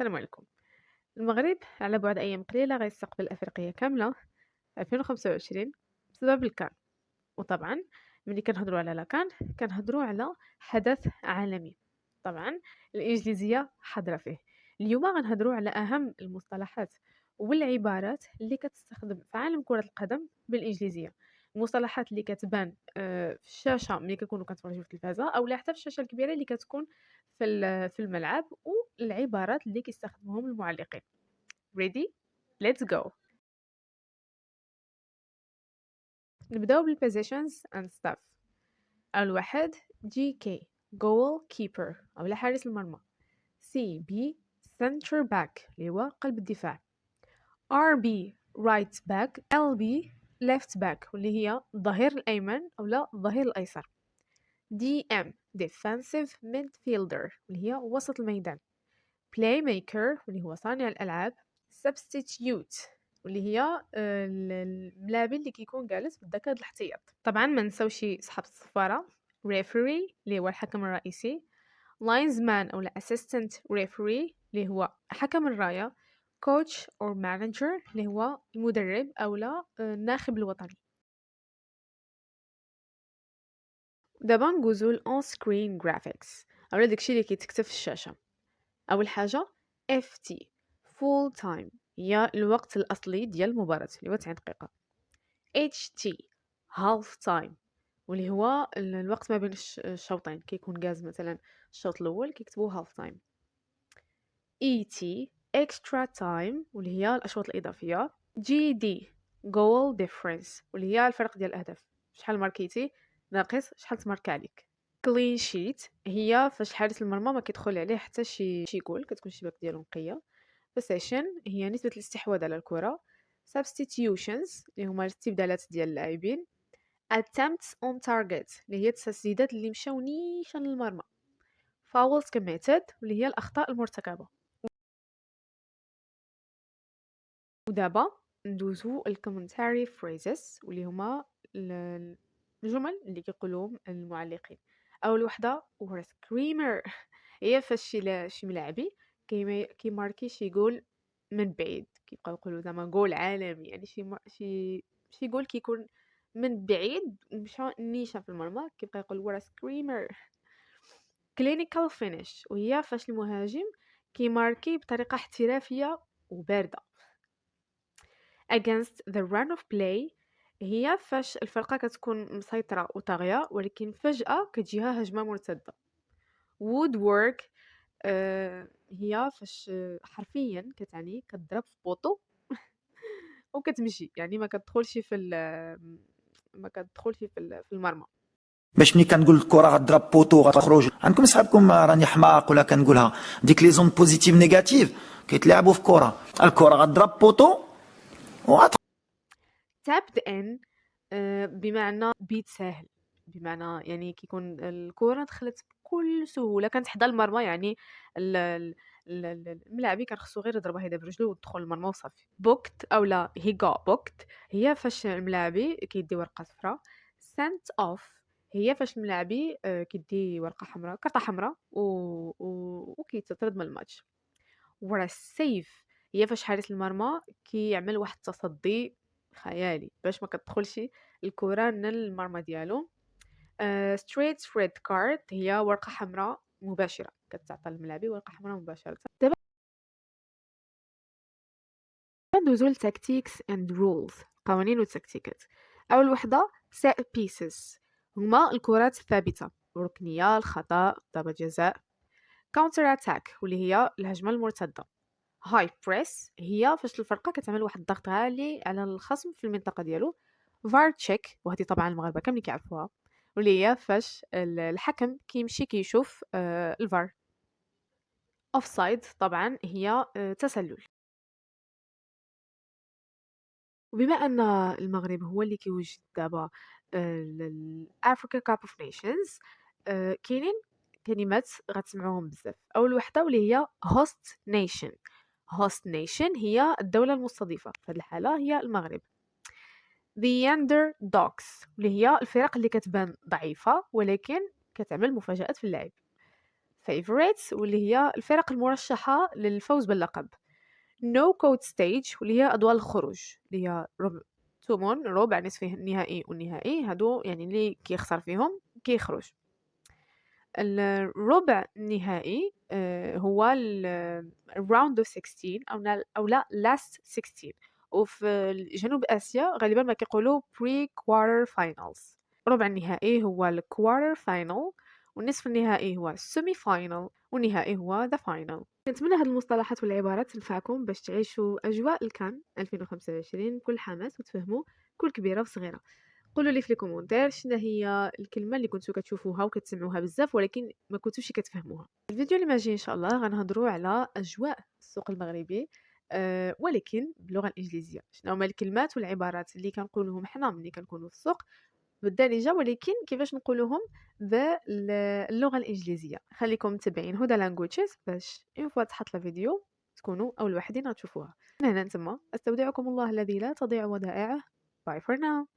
السلام عليكم. المغرب على بعد أيام قليلة غيستقبل أفريقيا كاملة في 2025 بسبب الكان. وطبعا ملي كنهضروا على لاكان كنهضروا على حدث عالمي. طبعا الإنجليزية حاضرة فيه. اليوم غنهضروا على أهم المصطلحات والعبارات اللي كتستخدم في عالم كرة القدم بالإنجليزية. المصطلحات اللي كتبان في الشاشة ملي كنكونوا كنتفرجوا في التلفازة أو حتى في الشاشة الكبيرة اللي كتكون في الملعب، والعبارات اللي كيستخدموهم المعلقين. ready let's go. نبداو بالpositions and stuff. أول واحد GK goal keeper أو حارس المرمى. CB center back اللي هو قلب الدفاع. RB right back. LB left back واللي هي الظهير الأيمن أو لا الظهير الأيسر. DM defensive midfielder اللي هي وسط الميدان. playmaker واللي هو صانع الألعاب. substitute واللي هي الملاعبي اللي كيكون جالس في الدكة الاحتياط. طبعا ما نساوش صحاب الصفارة. referee اللي هو الحكم الرئيسي. linesman أو assistant referee اللي هو حكم الراية. coach or manager اللي هو المدرب أو لا الناخب الوطني. دابا ندوزو ل on screen graphics أو داكشي اللي كيتكتب في الشاشة. أول حاجة FT full time هي الوقت الأصلي ديال المباراة اللي هو 90 دقيقة. HT half time واللي هو الوقت ما بين الشوطين كيكون جاز مثلا الشوط الأول كيكتبوه half time. ET extra time واللي هي الأشواط الإضافية. GD goal difference واللي هي الفرق ديال الأهداف، شحال ماركيتي ناقص شحال تماركا عليك. كلين شيت هي فاش حارس المرمى ما كيدخل عليه حتى شي جول، كتكون الشباك ديالو نقيه. بوسيشن هي نسبة الاستحواذ على الكرة. substitutions اللي هما الاستبدالات ديال اللاعبين. attempts on target اللي هي التسديدات اللي مشاو نيشان للمرمى. fouls committed واللي هي الأخطاء المرتكبة. ودابا ندوزو الكومنتاري phrases واللي هما الجمل اللي كيقولوهم المعلقين. اول وحده هو سكريمر هي فاش شي ملاعبي كيماركي شي جول من بعيد، كيبقاو يقولوا زعما جول عالمي، يعني شي جول كيكون من بعيد مشى نيشان في المرمى، كيبقى يقول ورا سكريمر. كلينيكال فينيش وهي فاش المهاجم كيماركي بطريقه احترافيه وبارده. against the run of play هي فاش الفرقة كتكون مسيطرة وطاغية ولكن فجأة كتجيها هجمة مرتدة. woodwork هي فاش حرفيا كتعني كتضرب في بوطو وكتمشي، يعني ما كتدخلش في المرمى. باش ملي كنقول الكره غتضرب بوطو غتخرج عندكم صحابكم راني حماق ولا كنقولها ديك لي زون بوزيتيف نيجاتيف كيتلعبوا في الكره غتضرب بوطو tapped in بمعنى بيت ساهل، بمعنى يعني كيكون الكرة دخلت بكل سهولة كانت حدا المرمى، يعني الملاعبي كان خصو غير يضربها هيدا برجلو وتدخل المرمى وصافي. بوكت او لا هي got booked هي فاش الملاعبي كيدي ورقة صفراء. sent off هي فاش الملاعبي كيدي ورقة حمراء كارطة حمراء وكيتطرد من الماتش. ورا السيف هي فاش حارس المرمى كيعمل واحد التصدي خيالي باش ما كتدخلش الكره للمرمى ديالو. ستريت ريد كارد هي ورقه حمراء مباشره، كتعطى الملاعبي ورقه حمراء مباشره. دابا ندوزو لتاكتيكس اند رولز، قوانين وتكتيكات. اول وحده set pieces هما الكرات الثابته، الركنيه، الخطا، ضربه جزاء. counter attack واللي هي الهجمه المرتده. هاي بريس هي فاش الفرقه كتعمل واحد الضغط عالي على الخصم في المنطقه ديالو. فار تشيك وهذه طبعا المغاربه كاملين كيعرفوها، واللي هي فاش الحكم كيمشي كيشوف الفار. اوف سايد طبعا هي تسلل. وبما ان المغرب هو اللي كيوجد دابا الافريكا كاب اوف نيشنز، كاينين كلمات غتسمعوهم بزاف. اول وحده واللي هي هوست نيشن. host nation هي الدولة المستضيفة، في هذه الحالة هي المغرب. the underdogs اللي هي الفرق اللي كتبان ضعيفة ولكن كتعمل مفاجآت في اللعب. favorites واللي هي الفرق المرشحة للفوز باللقب. no code stage واللي هي أدوار الخروج اللي هي ثمن ربع نصف النهائي والنهائي، هادو يعني اللي كيخسر فيهم كيخرج. الربع النهائي هو round of 16 أو لا last 16، وفي جنوب آسيا غالبا ما كيقولوا pre quarter finals. ربع النهائي هو ال quarter final، والنصف النهائي هو semi final، والنهائي هو the final. نتمنى هذه المصطلحات والعبارات تنفعكم باش تعيشوا أجواء الكان 2025 بكل حماس وتفهموا كل كبيرة وصغيرة. قولوا لي في الكومنتير شنو هي الكلمه اللي كنتو كتشوفوها وكتسمعوها بزاف ولكن ما كنتوش كتفهموها. الفيديو اللي ماجي ان شاء الله غنهضروا على اجواء السوق المغربي ولكن باللغه الانجليزيه. شنو هما الكلمات والعبارات اللي كنقولوهم حنا ملي كنكونوا في السوق بالدارجه، ولكن كيفاش نقولوهم باللغه الانجليزيه. خليكم متابعين هدى لانجويجز باش اون فوا تحط الفيديو تكونوا اول وحدين غتشوفوها. من هنا نتما استودعكم الله الذي لا تضيع ودائعه. باي فور ناو.